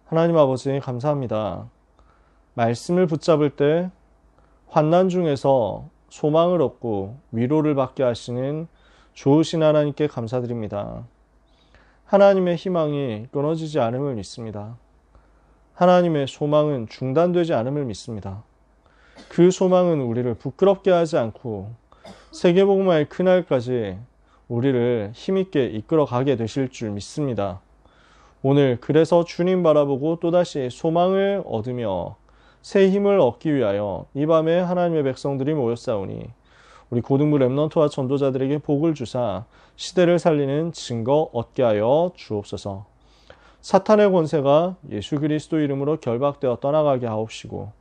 하나님 아버지 감사합니다. 말씀을 붙잡을 때 환난 중에서 소망을 얻고 위로를 받게 하시는 좋으신 하나님께 감사드립니다. 하나님의 희망이 끊어지지 않음을 믿습니다. 하나님의 소망은 중단되지 않음을 믿습니다. 그 소망은 우리를 부끄럽게 하지 않고 세계복음화의 그날까지 우리를 힘있게 이끌어가게 되실 줄 믿습니다. 오늘 그래서 주님 바라보고 또다시 소망을 얻으며 새 힘을 얻기 위하여 이 밤에 하나님의 백성들이 모였사오니 우리 고등부 렘넌트와 전도자들에게 복을 주사 시대를 살리는 증거 얻게 하여 주옵소서. 사탄의 권세가 예수 그리스도 이름으로 결박되어 떠나가게 하옵시고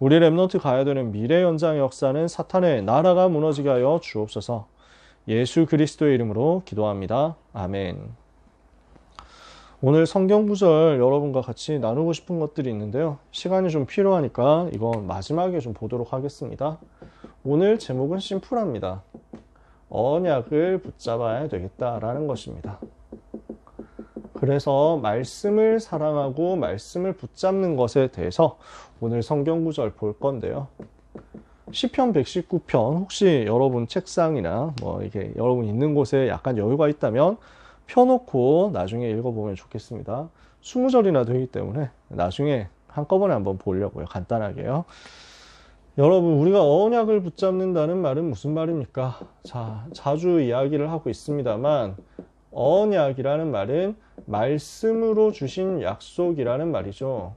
우리 렘넌트 가야 되는 미래 연장의 역사는 사탄의 나라가 무너지게 하여 주옵소서. 예수 그리스도의 이름으로 기도합니다. 아멘. 오늘 성경 구절 여러분과 같이 나누고 싶은 것들이 있는데요. 시간이 좀 필요하니까 이건 마지막에 좀 보도록 하겠습니다. 오늘 제목은 심플합니다. 언약을 붙잡아야 되겠다라는 것입니다. 그래서 말씀을 사랑하고 말씀을 붙잡는 것에 대해서 오늘 성경 구절 볼 건데요. 시편 119편 혹시 여러분 책상이나 이게 여러분 있는 곳에 약간 여유가 있다면 펴놓고 나중에 읽어보면 좋겠습니다. 20절이나 되기 때문에 나중에 한꺼번에 한번 보려고요. 간단하게요. 여러분, 우리가 언약을 붙잡는다는 말은 무슨 말입니까? 자, 자주 이야기를 하고 있습니다만 언약이라는 말은 말씀으로 주신 약속이라는 말이죠.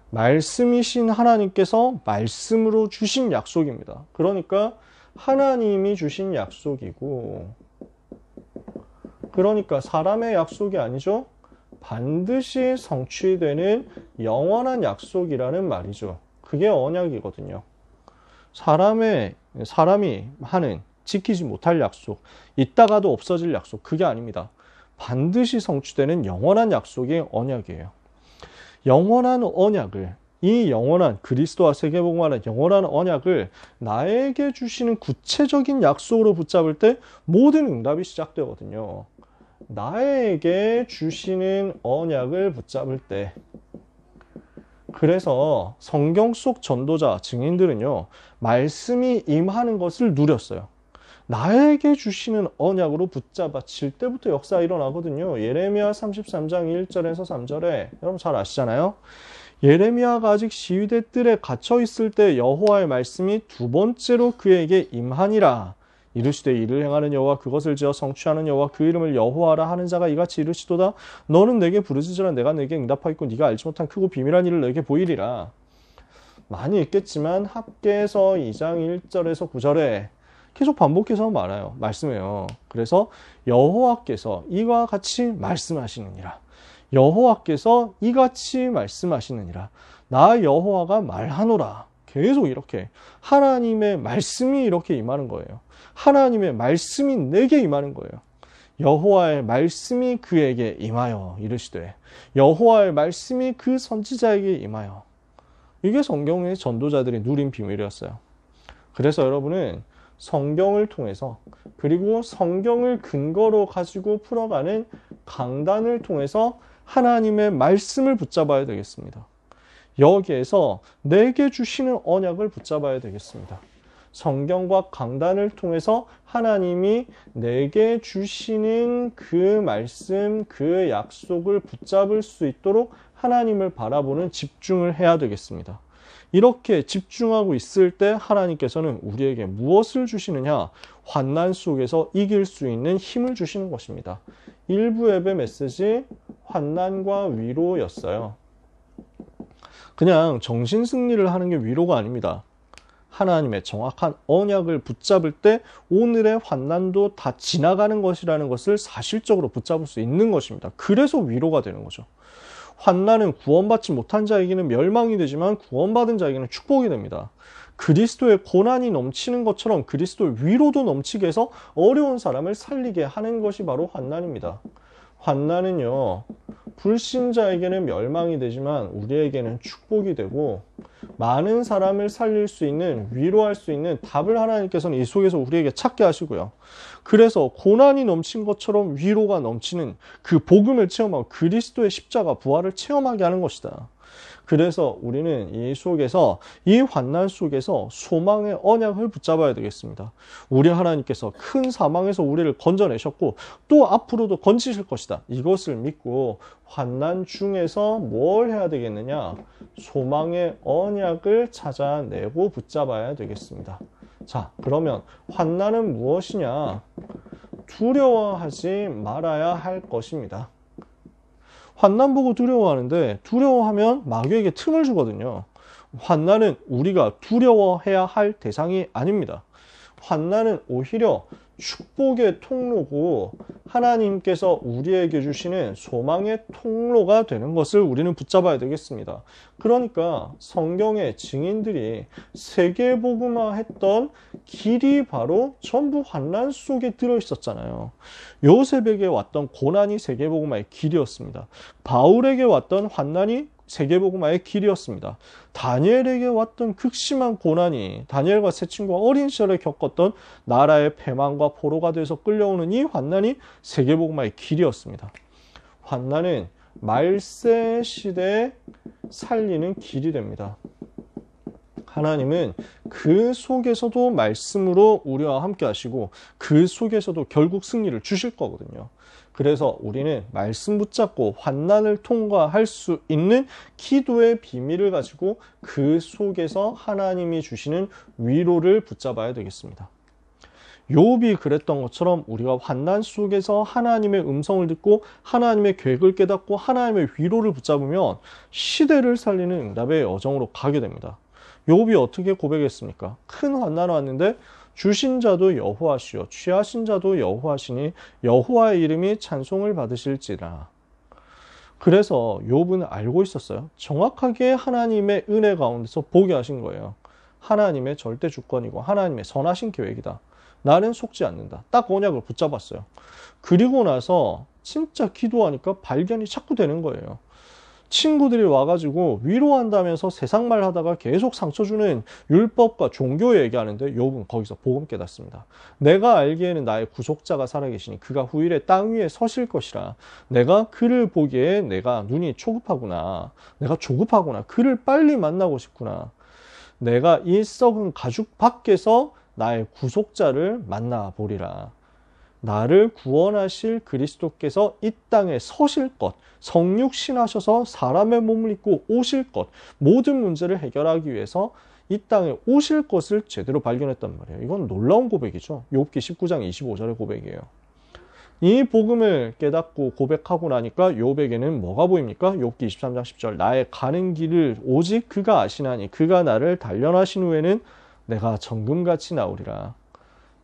말씀이신 하나님께서 말씀으로 주신 약속입니다. 그러니까 하나님이 주신 약속이고, 그러니까 사람의 약속이 아니죠. 반드시 성취되는 영원한 약속이라는 말이죠. 그게 언약이거든요. 사람이 하는 지키지 못할 약속, 있다가도 없어질 약속, 그게 아닙니다. 반드시 성취되는 영원한 약속이 언약이에요. 영원한 언약을, 이 영원한 그리스도와 세계복음화는 영원한 언약을 나에게 주시는 구체적인 약속으로 붙잡을 때 모든 응답이 시작되거든요. 나에게 주시는 언약을 붙잡을 때, 그래서 성경 속 전도자, 증인들은요, 말씀이 임하는 것을 누렸어요. 나에게 주시는 언약으로 붙잡아칠 때부터 역사가 일어나거든요. 예레미야 33장 1절에서 3절에 여러분 잘 아시잖아요. 예레미야가 아직 시위대 뜰에 갇혀 있을 때 여호와의 말씀이 두 번째로 그에게 임하니라. 이르시되 이를 행하는 여호와 그것을 지어 성취하는 여호와 그 이름을 여호와라 하는 자가 이같이 이르시도다. 너는 내게 부르짖으라. 내가 내게 응답하였고 네가 알지 못한 크고 비밀한 일을 너에게 보이리라. 많이 읽겠지만 합계서 2장 1절에서 9절에 계속 반복해서 말씀해요. 그래서 여호와께서 이와 같이 말씀하시느니라. 여호와께서 이같이 말씀하시느니라. 나 여호와가 말하노라. 계속 이렇게 하나님의 말씀이 이렇게 임하는 거예요. 하나님의 말씀이 내게 임하는 거예요. 여호와의 말씀이 그에게 임하여 이르시되 여호와의 말씀이 그 선지자에게 임하여. 이게 성경의 전도자들이 누린 비밀이었어요. 그래서 여러분은 성경을 통해서, 그리고 성경을 근거로 가지고 풀어가는 강단을 통해서 하나님의 말씀을 붙잡아야 되겠습니다. 여기에서 내게 주시는 언약을 붙잡아야 되겠습니다. 성경과 강단을 통해서 하나님이 내게 주시는 그 말씀, 그 약속을 붙잡을 수 있도록 하나님을 바라보는 집중을 해야 되겠습니다. 이렇게 집중하고 있을 때 하나님께서는 우리에게 무엇을 주시느냐? 환난 속에서 이길 수 있는 힘을 주시는 것입니다. 1부 예배 메시지 환난과 위로였어요. 그냥 정신승리를 하는 게 위로가 아닙니다. 하나님의 정확한 언약을 붙잡을 때 오늘의 환난도 다 지나가는 것이라는 것을 사실적으로 붙잡을 수 있는 것입니다. 그래서 위로가 되는 거죠. 환난은 구원받지 못한 자에게는 멸망이 되지만 구원받은 자에게는 축복이 됩니다. 그리스도의 고난이 넘치는 것처럼 그리스도의 위로도 넘치게 해서 어려운 사람을 살리게 하는 것이 바로 환난입니다. 환난은요, 불신자에게는 멸망이 되지만 우리에게는 축복이 되고 많은 사람을 살릴 수 있는, 위로할 수 있는 답을 하나님께서는 이 속에서 우리에게 찾게 하시고요. 그래서 고난이 넘친 것처럼 위로가 넘치는 그 복음을 체험하고 그리스도의 십자가 부활을 체험하게 하는 것이다. 그래서 우리는 이 속에서, 이 환난 속에서 소망의 언약을 붙잡아야 되겠습니다. 우리 하나님께서 큰 사망에서 우리를 건져내셨고 또 앞으로도 건지실 것이다. 이것을 믿고 환난 중에서 뭘 해야 되겠느냐? 소망의 언약을 찾아내고 붙잡아야 되겠습니다. 자, 그러면 환난은 무엇이냐? 두려워하지 말아야 할 것입니다. 환난 보고 두려워하는데 두려워하면 마귀에게 틈을 주거든요. 환난은 우리가 두려워해야 할 대상이 아닙니다. 환난은 오히려 축복의 통로고 하나님께서 우리에게 주시는 소망의 통로가 되는 것을 우리는 붙잡아야 되겠습니다. 그러니까 성경의 증인들이 세계복음화했던 길이 바로 전부 환난 속에 들어있었잖아요. 요셉에게 왔던 고난이 세계복음화의 길이었습니다. 바울에게 왔던 환난이 세계복음화의 길이었습니다. 다니엘에게 왔던 극심한 고난이 다니엘과 세 친구가 어린 시절에 겪었던 나라의 패망과 포로가 돼서 끌려오는 이 환난이 세계복음화의 길이었습니다. 환난은 말세 시대에 살리는 길이 됩니다. 하나님은 그 속에서도 말씀으로 우리와 함께 하시고 그 속에서도 결국 승리를 주실 거거든요. 그래서 우리는 말씀 붙잡고 환난을 통과할 수 있는 기도의 비밀을 가지고 그 속에서 하나님이 주시는 위로를 붙잡아야 되겠습니다. 욥이 그랬던 것처럼 우리가 환난 속에서 하나님의 음성을 듣고 하나님의 계획을 깨닫고 하나님의 위로를 붙잡으면 시대를 살리는 응답의 여정으로 가게 됩니다. 욥이 어떻게 고백했습니까? 큰 환난 왔는데 주신 자도 여호와시요 취하신 자도 여호와시니 여호와의 이름이 찬송을 받으실지라. 그래서 욥은 알고 있었어요. 정확하게 하나님의 은혜 가운데서 보게 하신 거예요. 하나님의 절대 주권이고 하나님의 선하신 계획이다. 나는 속지 않는다. 딱 언약을 붙잡았어요. 그리고 나서 진짜 기도하니까 발견이 자꾸 되는 거예요. 친구들이 와가지고 위로한다면서 세상 말 하다가 계속 상처 주는 율법과 종교 얘기하는데 욥은 거기서 복음 깨닫습니다. 내가 알기에는 나의 구속자가 살아계시니 그가 후일에 땅 위에 서실 것이라. 내가 그를 보기에 내가 눈이 초급하구나. 내가 조급하구나. 그를 빨리 만나고 싶구나. 내가 이 썩은 가죽 밖에서 나의 구속자를 만나보리라. 나를 구원하실 그리스도께서 이 땅에 서실 것, 성육신하셔서 사람의 몸을 입고 오실 것, 모든 문제를 해결하기 위해서 이 땅에 오실 것을 제대로 발견했단 말이에요. 이건 놀라운 고백이죠. 욥기 19장 25절의 고백이에요. 이 복음을 깨닫고 고백하고 나니까 욥에게는 뭐가 보입니까? 욥기 23장 10절 나의 가는 길을 오직 그가 아시나니 그가 나를 단련하신 후에는 내가 정금같이 나오리라.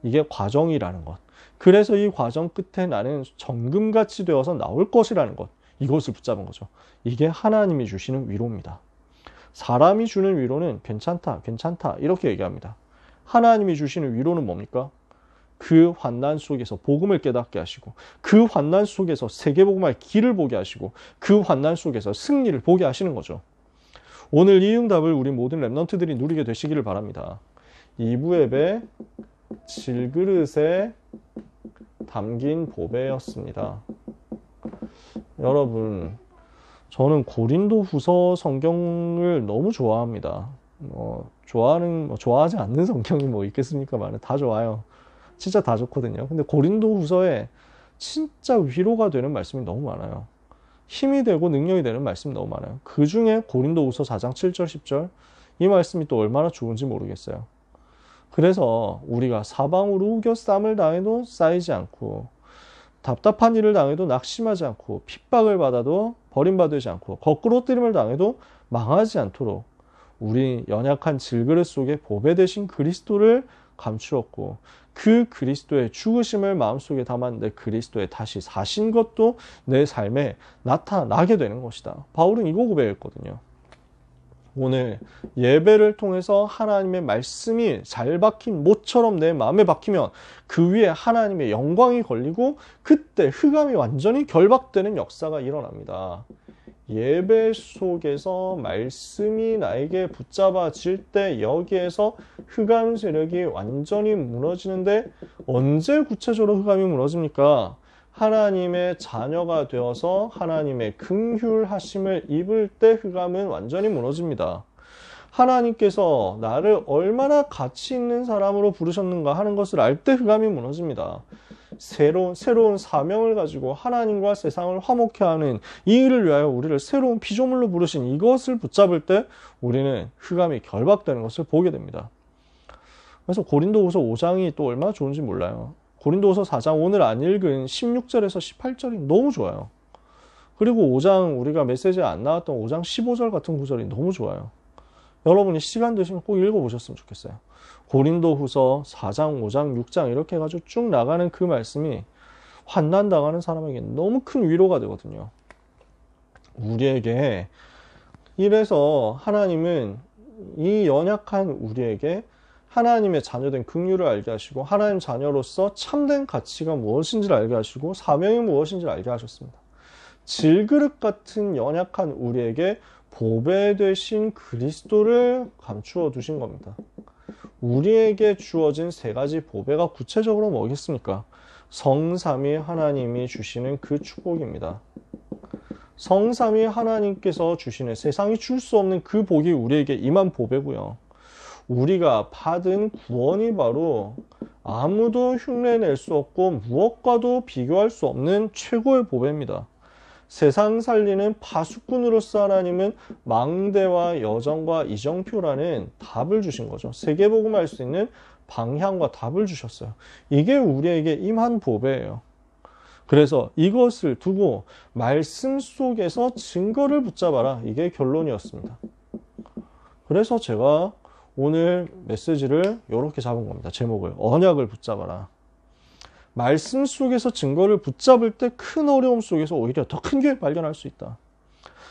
이게 과정이라는 것. 그래서 이 과정 끝에 나는 정금같이 되어서 나올 것이라는 것. 이것을 붙잡은 거죠. 이게 하나님이 주시는 위로입니다. 사람이 주는 위로는 괜찮다, 괜찮다 이렇게 얘기합니다. 하나님이 주시는 위로는 뭡니까? 그 환난 속에서 복음을 깨닫게 하시고 그 환난 속에서 세계복음화의 길을 보게 하시고 그 환난 속에서 승리를 보게 하시는 거죠. 오늘 이 응답을 우리 모든 랩넌트들이 누리게 되시기를 바랍니다. 2부 예배 질그릇에 담긴 보배였습니다. 여러분, 저는 고린도 후서 성경을 너무 좋아합니다. 좋아하지 않는 성경이 뭐 있겠습니까만 다 좋아요. 진짜 다 좋거든요. 근데 고린도 후서에 진짜 위로가 되는 말씀이 너무 많아요. 힘이 되고 능력이 되는 말씀이 너무 많아요. 그 중에 고린도 후서 4장 7절 10절 이 말씀이 또 얼마나 좋은지 모르겠어요. 그래서 우리가 사방으로 우겨 쌈을 당해도 쌓이지 않고 답답한 일을 당해도 낙심하지 않고 핍박을 받아도 버림받지 않고 거꾸로 뜨림을 당해도 망하지 않도록 우리 연약한 질그릇 속에 보배 되신 그리스도를 감추었고 그 그리스도의 죽으심을 마음속에 담았는데 그리스도의 다시 사신 것도 내 삶에 나타나게 되는 것이다. 바울은 이거 고백했거든요. 오늘 예배를 통해서 하나님의 말씀이 잘 박힌 못처럼 내 마음에 박히면 그 위에 하나님의 영광이 걸리고 그때 흑암이 완전히 결박되는 역사가 일어납니다. 예배 속에서 말씀이 나에게 붙잡아질 때 여기에서 흑암 세력이 완전히 무너지는데 언제 구체적으로 흑암이 무너집니까? 하나님의 자녀가 되어서 하나님의 긍휼하심을 입을 때 흑암은 완전히 무너집니다. 하나님께서 나를 얼마나 가치 있는 사람으로 부르셨는가 하는 것을 알 때 흑암이 무너집니다. 새로운 사명을 가지고 하나님과 세상을 화목케 하는 이 일을 위하여 우리를 새로운 피조물로 부르신 이것을 붙잡을 때 우리는 흑암이 결박되는 것을 보게 됩니다. 그래서 고린도후서 5장이 또 얼마나 좋은지 몰라요. 고린도후서 4장 오늘 안 읽은 16절에서 18절이 너무 좋아요. 그리고 5장 우리가 메시지에 안 나왔던 5장 15절 같은 구절이 너무 좋아요. 여러분이 시간 되시면 꼭 읽어보셨으면 좋겠어요. 고린도후서 4장, 5장, 6장 이렇게 해가지고 쭉 나가는 그 말씀이 환난당하는 사람에게 너무 큰 위로가 되거든요. 우리에게 이래서 하나님은 이 연약한 우리에게 하나님의 자녀된 긍휼을 알게 하시고 하나님 자녀로서 참된 가치가 무엇인지를 알게 하시고 사명이 무엇인지를 알게 하셨습니다. 질그릇 같은 연약한 우리에게 보배 되신 그리스도를 감추어 두신 겁니다. 우리에게 주어진 세 가지 보배가 구체적으로 뭐겠습니까? 성삼위 하나님이 주시는 그 축복입니다. 성삼위 하나님께서 주시는 세상이 줄 수 없는 그 복이 우리에게 임한 보배고요. 우리가 받은 구원이 바로 아무도 흉내낼 수 없고 무엇과도 비교할 수 없는 최고의 보배입니다. 세상 살리는 파수꾼으로서 하나님은 망대와 여정과 이정표라는 답을 주신 거죠. 세계복음할 수 있는 방향과 답을 주셨어요. 이게 우리에게 임한 보배예요. 그래서 이것을 두고 말씀 속에서 증거를 붙잡아라. 이게 결론이었습니다. 그래서 제가 오늘 메시지를 이렇게 잡은 겁니다. 제목을 언약을 붙잡아라. 말씀 속에서 증거를 붙잡을 때 큰 어려움 속에서 오히려 더 큰 계획 발견할 수 있다.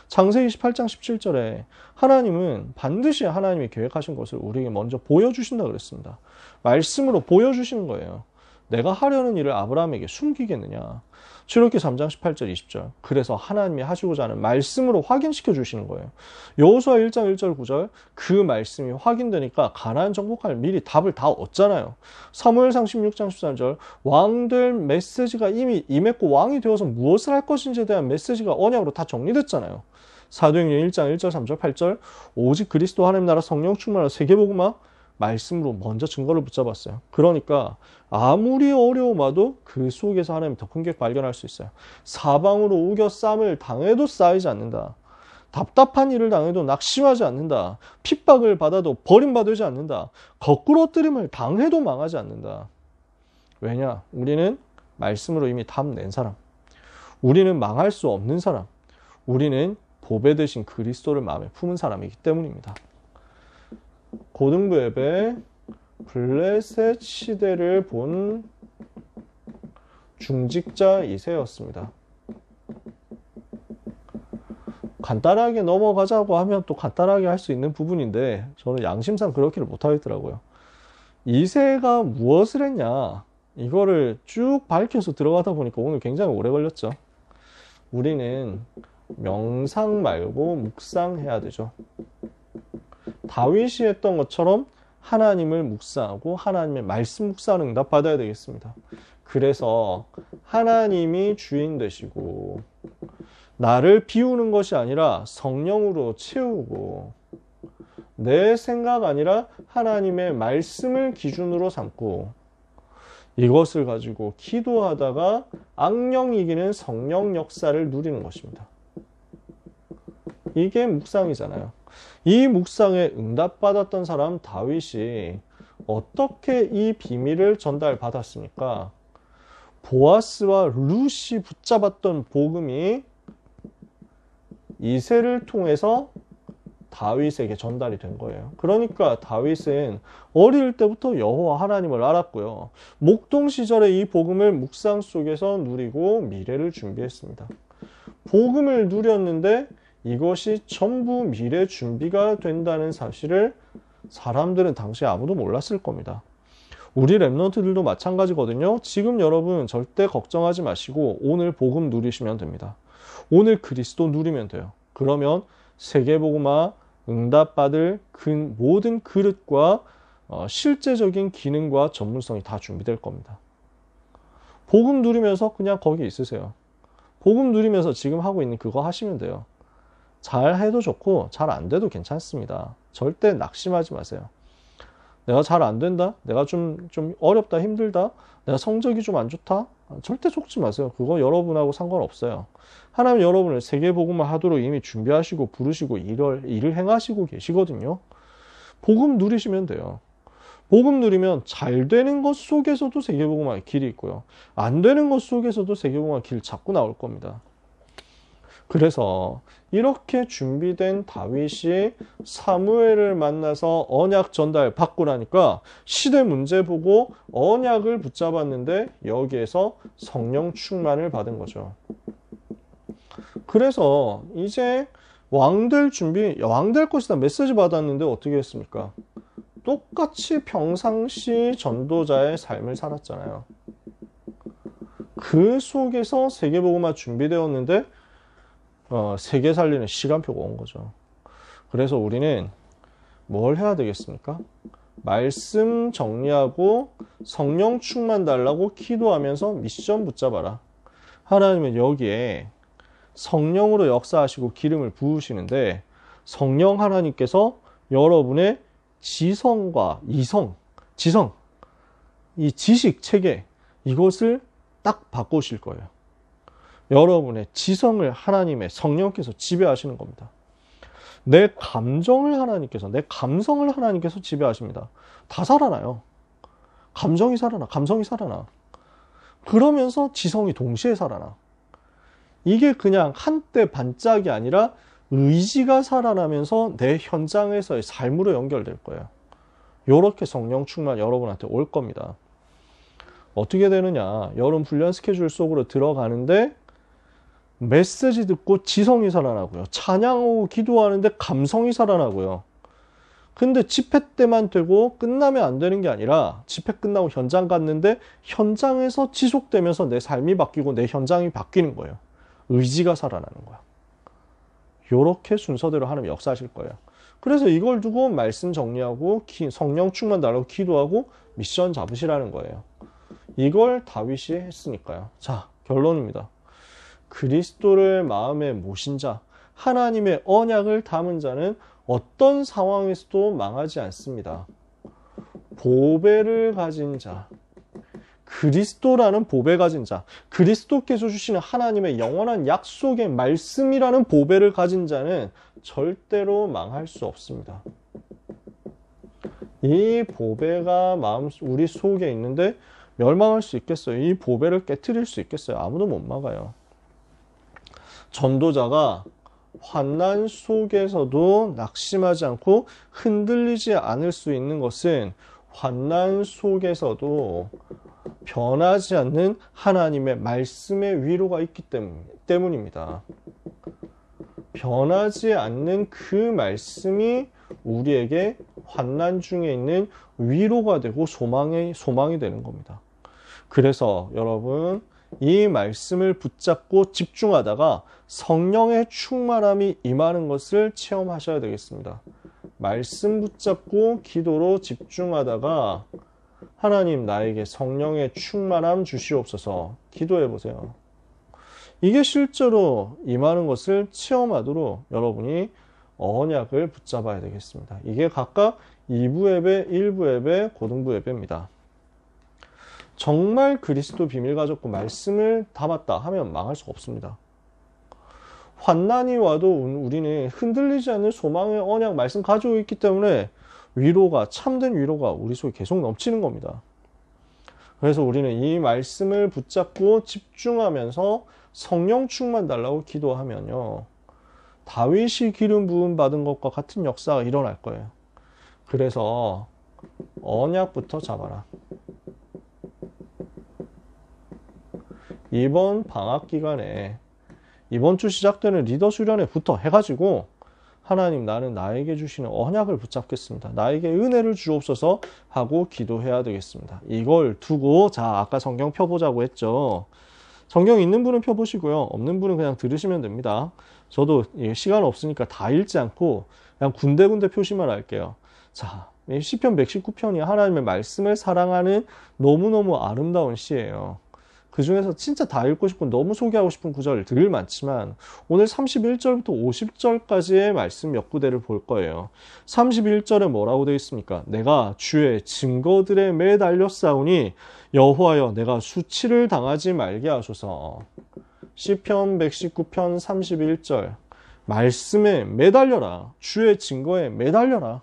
창세기 18장 17절에 하나님은 반드시 하나님이 계획하신 것을 우리에게 먼저 보여주신다 그랬습니다. 말씀으로 보여주시는 거예요. 내가 하려는 일을 아브라함에게 숨기겠느냐. 출애굽기 3장 18절 20절. 그래서 하나님이 하시고자 하는 말씀으로 확인시켜 주시는 거예요. 여호수아 1장 1절 9절 그 말씀이 확인되니까 가나안 정복할 미리 답을 다 얻잖아요. 사무엘상 16장 13절 왕될 메시지가 이미 임했고 왕이 되어서 무엇을 할 것인지에 대한 메시지가 언약으로 다 정리됐잖아요. 사도행전 1장 1절 3절 8절 오직 그리스도 하나님 나라 성령 충만한 세계복음화 말씀으로 먼저 증거를 붙잡았어요. 그러니까 아무리 어려움 와도 그 속에서 하나님 더 큰 게 발견할 수 있어요. 사방으로 우겨 쌈을 당해도 쌓이지 않는다. 답답한 일을 당해도 낙심하지 않는다. 핍박을 받아도 버림받지 않는다. 거꾸로뜨림을 당해도 망하지 않는다. 왜냐? 우리는 말씀으로 이미 답 낸 사람. 우리는 망할 수 없는 사람. 우리는 보배 되신 그리스도를 마음에 품은 사람이기 때문입니다. 고등부 예배 블레셋 시대를 본 중직자 2세였습니다. 간단하게 넘어가자고 하면 또 간단하게 할 수 있는 부분인데 저는 양심상 그렇게를 못하겠더라고요. 2세가 무엇을 했냐 이거를 쭉 밝혀서 들어가다 보니까 오늘 굉장히 오래 걸렸죠. 우리는 명상 말고 묵상해야 되죠. 다윗이 했던 것처럼 하나님을 묵상하고 하나님의 말씀 묵상을 응답받아야 되겠습니다. 그래서 하나님이 주인 되시고 나를 비우는 것이 아니라 성령으로 채우고 내 생각 아니라 하나님의 말씀을 기준으로 삼고 이것을 가지고 기도하다가 악령 이기는 성령 역사를 누리는 것입니다. 이게 묵상이잖아요. 이 묵상에 응답받았던 사람 다윗이 어떻게 이 비밀을 전달받았습니까? 보아스와 룻이 붙잡았던 복음이 이새를 통해서 다윗에게 전달이 된 거예요. 그러니까 다윗은 어릴 때부터 여호와 하나님을 알았고요. 목동 시절에 이 복음을 묵상 속에서 누리고 미래를 준비했습니다. 복음을 누렸는데 이것이 전부 미래 준비가 된다는 사실을 사람들은 당시에 아무도 몰랐을 겁니다. 우리 랩런트들도 마찬가지거든요. 지금 여러분 절대 걱정하지 마시고 오늘 복음 누리시면 됩니다. 오늘 그리스도 누리면 돼요. 그러면 세계복음화 응답받을 모든 그릇과 실제적인 기능과 전문성이 다 준비될 겁니다. 복음 누리면서 그냥 거기 있으세요. 복음 누리면서 지금 하고 있는 그거 하시면 돼요. 잘 해도 좋고 잘 안 돼도 괜찮습니다. 절대 낙심하지 마세요. 내가 잘 안 된다? 내가 좀 어렵다, 힘들다? 내가 성적이 좀 안 좋다? 절대 속지 마세요. 그거 여러분하고 상관없어요. 하나님 여러분을 세계복음화 하도록 이미 준비하시고 부르시고 일을 행하시고 계시거든요. 복음 누리시면 돼요. 복음 누리면 잘 되는 것 속에서도 세계복음화의 길이 있고요. 안 되는 것 속에서도 세계복음화의 길 자꾸 나올 겁니다. 그래서 이렇게 준비된 다윗이 사무엘을 만나서 언약 전달 받고 나니까 시대 문제 보고 언약을 붙잡았는데 여기에서 성령 충만을 받은 거죠. 그래서 이제 왕될 것이다 메시지 받았는데 어떻게 했습니까? 똑같이 평상시 전도자의 삶을 살았잖아요. 그 속에서 세계복음화 준비되었는데 세계 살리는 시간표가 온 거죠. 그래서 우리는 뭘 해야 되겠습니까? 말씀 정리하고 성령 충만 달라고 기도하면서 미션 붙잡아라. 하나님은 여기에 성령으로 역사하시고 기름을 부으시는데 성령 하나님께서 여러분의 지성과 지성, 이 지식 체계 이것을 딱 바꾸실 거예요. 여러분의 지성을 하나님의 성령께서 지배하시는 겁니다. 내 감성을 하나님께서 지배하십니다. 다 살아나요. 감성이 살아나. 그러면서 지성이 동시에 살아나. 이게 그냥 한때 반짝이 아니라 의지가 살아나면서 내 현장에서의 삶으로 연결될 거예요. 이렇게 성령 충만 여러분한테 올 겁니다. 어떻게 되느냐? 여름 훈련 스케줄 속으로 들어가는데 메시지 듣고 지성이 살아나고요. 찬양하고 기도하는데 감성이 살아나고요. 근데 집회 때만 되고 끝나면 안 되는 게 아니라 집회 끝나고 현장 갔는데 현장에서 지속되면서 내 삶이 바뀌고 내 현장이 바뀌는 거예요. 의지가 살아나는 거야. 요렇게 순서대로 하나님 역사하실 거예요. 그래서 이걸 두고 말씀 정리하고 성령 충만 달라고 기도하고 미션 잡으시라는 거예요. 이걸 다윗이 했으니까요. 자, 결론입니다. 그리스도를 마음에 모신 자, 하나님의 언약을 담은 자는 어떤 상황에서도 망하지 않습니다. 보배를 가진 자, 그리스도라는 보배 가진 자, 그리스도께서 주시는 하나님의 영원한 약속의 말씀이라는 보배를 가진 자는 절대로 망할 수 없습니다. 이 보배가 우리 속에 있는데 멸망할 수 있겠어요? 이 보배를 깨트릴 수 있겠어요? 아무도 못 막아요. 전도자가 환난 속에서도 낙심하지 않고 흔들리지 않을 수 있는 것은 환난 속에서도 변하지 않는 하나님의 말씀의 위로가 있기 때문입니다. 변하지 않는 그 말씀이 우리에게 환난 중에 있는 위로가 되고 소망이 되는 겁니다. 그래서 여러분 이 말씀을 붙잡고 집중하다가 성령의 충만함이 임하는 것을 체험하셔야 되겠습니다. 말씀 붙잡고 기도로 집중하다가 하나님 나에게 성령의 충만함 주시옵소서 기도해 보세요. 이게 실제로 임하는 것을 체험하도록 여러분이 언약을 붙잡아야 되겠습니다. 이게 각각 2부 예배, 1부 예배, 고등부 예배입니다. 정말 그리스도 비밀 가졌고 말씀을 담았다 하면 망할 수가 없습니다. 환난이 와도 우리는 흔들리지 않는 소망의 언약 말씀 가지고 있기 때문에 참된 위로가 우리 속에 계속 넘치는 겁니다. 그래서 우리는 이 말씀을 붙잡고 집중하면서 성령 충만 달라고 기도하면요. 다윗이 기름 부음 받은 것과 같은 역사가 일어날 거예요. 그래서 언약부터 잡아라. 이번 방학 기간에 이번 주 시작되는 리더 수련회부터 해가지고 하나님 나는 나에게 주시는 언약을 붙잡겠습니다. 나에게 은혜를 주옵소서 하고 기도해야 되겠습니다. 이걸 두고 자 아까 성경 펴보자고 했죠. 성경 있는 분은 펴보시고요. 없는 분은 그냥 들으시면 됩니다. 저도 시간 없으니까 다 읽지 않고 그냥 군데군데 표시만 할게요. 자, 시편 119편이 하나님의 말씀을 사랑하는 너무너무 아름다운 시예요. 그 중에서 진짜 다 읽고 싶은, 너무 소개하고 싶은 구절 늘 많지만 오늘 31절부터 50절까지의 말씀 몇 구대를 볼 거예요. 31절에 뭐라고 되어 있습니까? 내가 주의 증거들에 매달려 싸우니 여호와여 내가 수치를 당하지 말게 하소서. 시편 119편 31절 말씀에 매달려라. 주의 증거에 매달려라.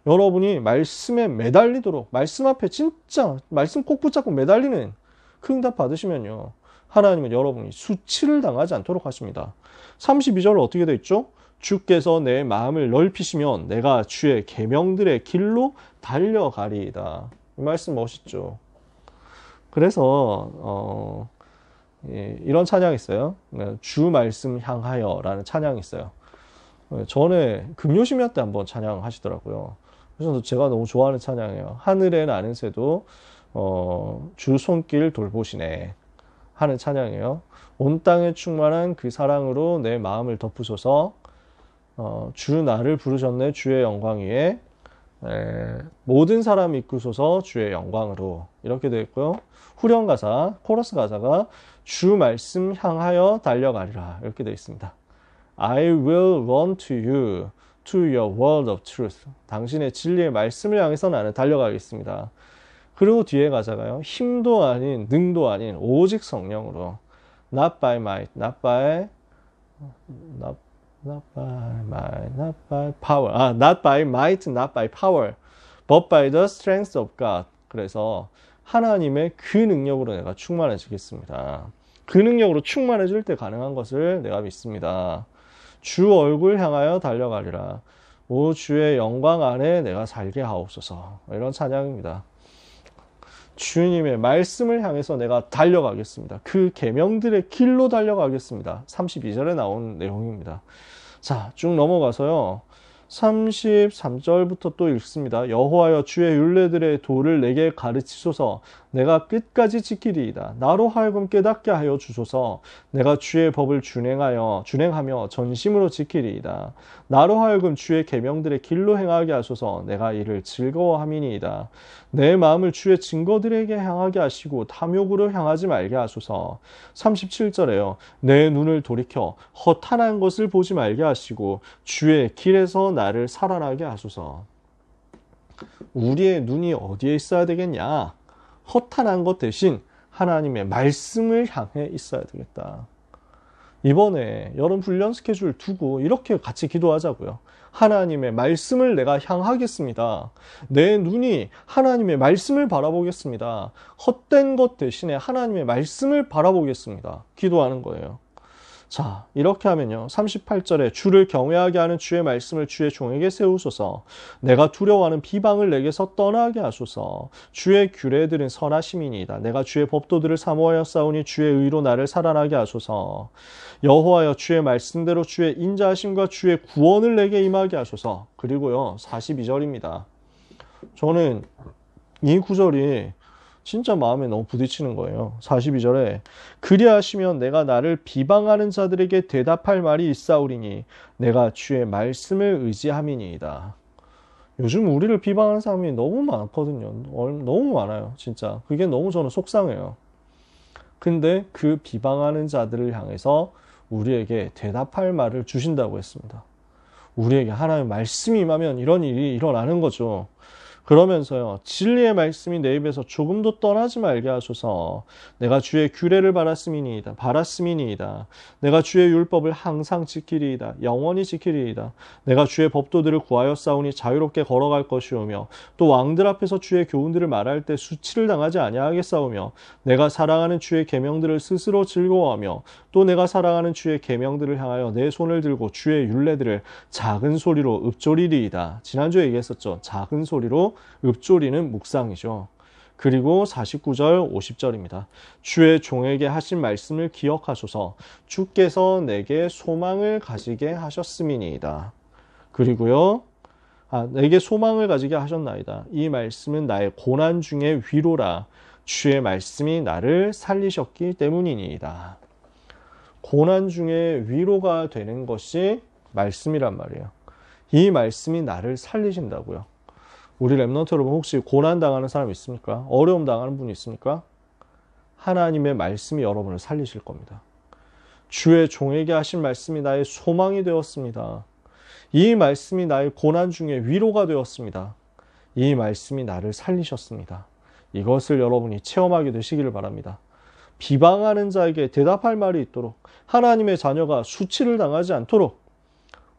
여러분이 말씀에 매달리도록, 말씀 앞에 진짜 말씀 꼭 붙잡고 매달리는 그 응답 받으시면요, 하나님은 여러분이 수치를 당하지 않도록 하십니다. 32절 어떻게 되어 있죠? 주께서 내 마음을 넓히시면 내가 주의 계명들의 길로 달려가리이다. 이 말씀 멋있죠. 그래서 이런 찬양이 있어요. 주 말씀 향하여 라는 찬양이 있어요. 전에 금요심야 때 한번 찬양하시더라고요. 그래서 제가 너무 좋아하는 찬양이에요. 하늘에 나는 새도 주 손길 돌보시네 하는 찬양이에요. 온 땅에 충만한 그 사랑으로 내 마음을 덮으소서. 주 나를 부르셨네 주의 영광 위에 모든 사람이 이끄소서 주의 영광으로. 이렇게 되어 있고요. 후렴 가사, 코러스 가사가 주 말씀 향하여 달려가리라 이렇게 되어 있습니다. I will run to you, to your word of truth. 당신의 진리의 말씀을 향해서 나는 달려가겠습니다. 그리고 뒤에 가사가요. 힘도 아닌 능도 아닌 오직 성령으로. Not by might, not by power. Not by might, not by power, but by the strength of God. 그래서 하나님의 그 능력으로 내가 충만해지겠습니다. 그 능력으로 충만해질 때 가능한 것을 내가 믿습니다. 주 얼굴 향하여 달려가리라. 오 주의 영광 안에 내가 살게 하옵소서. 이런 찬양입니다. 주님의 말씀을 향해서 내가 달려가겠습니다. 그 계명들의 길로 달려가겠습니다. 32절에 나온 내용입니다. 자, 쭉 넘어가서요. 33절부터 또 읽습니다. 여호와여 주의 율례들의 도를 내게 가르치소서. 내가 끝까지 지키리이다. 나로 하여금 깨닫게 하여 주소서. 내가 주의 법을 준행하며 전심으로 지키리이다. 나로 하여금 주의 계명들의 길로 행하게 하소서. 내가 이를 즐거워함이니이다. 내 마음을 주의 증거들에게 향하게 하시고 탐욕으로 향하지 말게 하소서. 37절에요. 내 눈을 돌이켜 허탄한 것을 보지 말게 하시고 주의 길에서 나를 살아나게 하소서. 우리의 눈이 어디에 있어야 되겠냐? 허탄한 것 대신 하나님의 말씀을 향해 있어야 되겠다. 이번에 여름 훈련 스케줄 두고 이렇게 같이 기도하자고요. 하나님의 말씀을 내가 향하겠습니다. 내 눈이 하나님의 말씀을 바라보겠습니다. 헛된 것 대신에 하나님의 말씀을 바라보겠습니다. 기도하는 거예요. 자, 이렇게 하면요. 38절에 주를 경외하게 하는 주의 말씀을 주의 종에게 세우소서. 내가 두려워하는 비방을 내게서 떠나게 하소서. 주의 규례들은 선하심이니이다. 내가 주의 법도들을 사모하여 싸우니 주의 의로 나를 살아나게 하소서. 여호와여 주의 말씀대로 주의 인자하심과 주의 구원을 내게 임하게 하소서. 그리고요. 42절입니다. 저는 이 구절이 진짜 마음에 너무 부딪히는 거예요. 42절에 그리하시면 내가 나를 비방하는 자들에게 대답할 말이 있사오리니 내가 주의 말씀을 의지함이니이다. 요즘 우리를 비방하는 사람이 너무 많거든요. 너무 많아요. 진짜. 그게 너무 저는 속상해요. 근데 그 비방하는 자들을 향해서 우리에게 대답할 말을 주신다고 했습니다. 우리에게 하나님의 말씀이 임하면 이런 일이 일어나는 거죠. 그러면서요. 진리의 말씀이 내 입에서 조금도 떠나지 말게 하소서. 내가 주의 규례를 바랐음이니이다. 내가 주의 율법을 항상 지키리이다. 영원히 지키리이다. 내가 주의 법도들을 구하여 싸우니 자유롭게 걸어갈 것이오며 또 왕들 앞에서 주의 교훈들을 말할 때 수치를 당하지 아니하겠사오며 내가 사랑하는 주의 계명들을 스스로 즐거워하며 또 내가 사랑하는 주의 계명들을 향하여 내 손을 들고 주의 율례들을 작은 소리로 읊조리리이다. 지난주에 얘기했었죠. 작은 소리로 읊조리는 묵상이죠. 그리고 49절 50절입니다. 주의 종에게 하신 말씀을 기억하소서. 주께서 내게 소망을 가지게 하셨음이니이다. 그리고요. 내게 소망을 가지게 하셨나이다. 이 말씀은 나의 고난 중에 위로라. 주의 말씀이 나를 살리셨기 때문이니이다. 고난 중에 위로가 되는 것이 말씀이란 말이에요. 이 말씀이 나를 살리신다고요. 우리 랩넌트 여러분 혹시 고난 당하는 사람 있습니까? 어려움 당하는 분 있습니까? 하나님의 말씀이 여러분을 살리실 겁니다. 주의 종에게 하신 말씀이 나의 소망이 되었습니다. 이 말씀이 나의 고난 중에 위로가 되었습니다. 이 말씀이 나를 살리셨습니다. 이것을 여러분이 체험하게 되시기를 바랍니다. 비방하는 자에게 대답할 말이 있도록, 하나님의 자녀가 수치를 당하지 않도록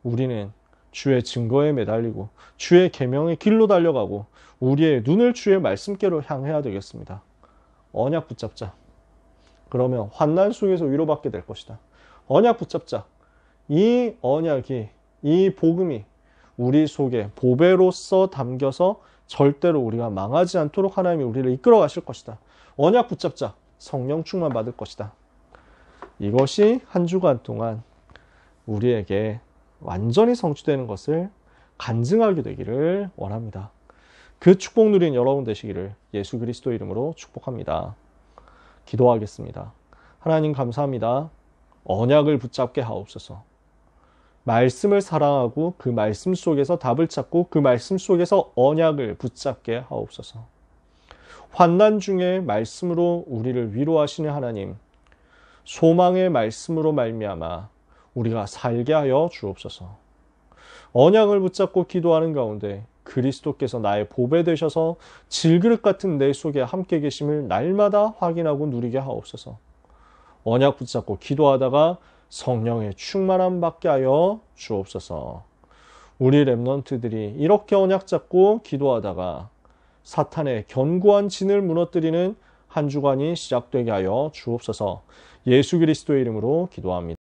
우리는 주의 증거에 매달리고 주의 계명의 길로 달려가고 우리의 눈을 주의 말씀께로 향해야 되겠습니다. 언약 붙잡자. 그러면 환난 속에서 위로받게 될 것이다. 언약 붙잡자. 이 언약이, 이 복음이 우리 속에 보배로서 담겨서 절대로 우리가 망하지 않도록 하나님이 우리를 이끌어 가실 것이다. 언약 붙잡자. 성령 충만 받을 것이다. 이것이 한 주간 동안 우리에게 완전히 성취되는 것을 간증하게 되기를 원합니다. 그 축복 누린 여러분 되시기를 예수 그리스도 이름으로 축복합니다. 기도하겠습니다. 하나님 감사합니다. 언약을 붙잡게 하옵소서. 말씀을 사랑하고 그 말씀 속에서 답을 찾고 그 말씀 속에서 언약을 붙잡게 하옵소서. 환난 중에 말씀으로 우리를 위로하시는 하나님, 소망의 말씀으로 말미암아 우리가 살게 하여 주옵소서. 언약을 붙잡고 기도하는 가운데 그리스도께서 나의 보배 되셔서 질그릇 같은 내 속에 함께 계심을 날마다 확인하고 누리게 하옵소서. 언약 붙잡고 기도하다가 성령의 충만함 받게 하여 주옵소서. 우리 랩넌트들이 이렇게 언약 잡고 기도하다가 사탄의 견고한 진을 무너뜨리는 한 주간이 시작되게 하여 주옵소서. 예수 그리스도의 이름으로 기도합니다.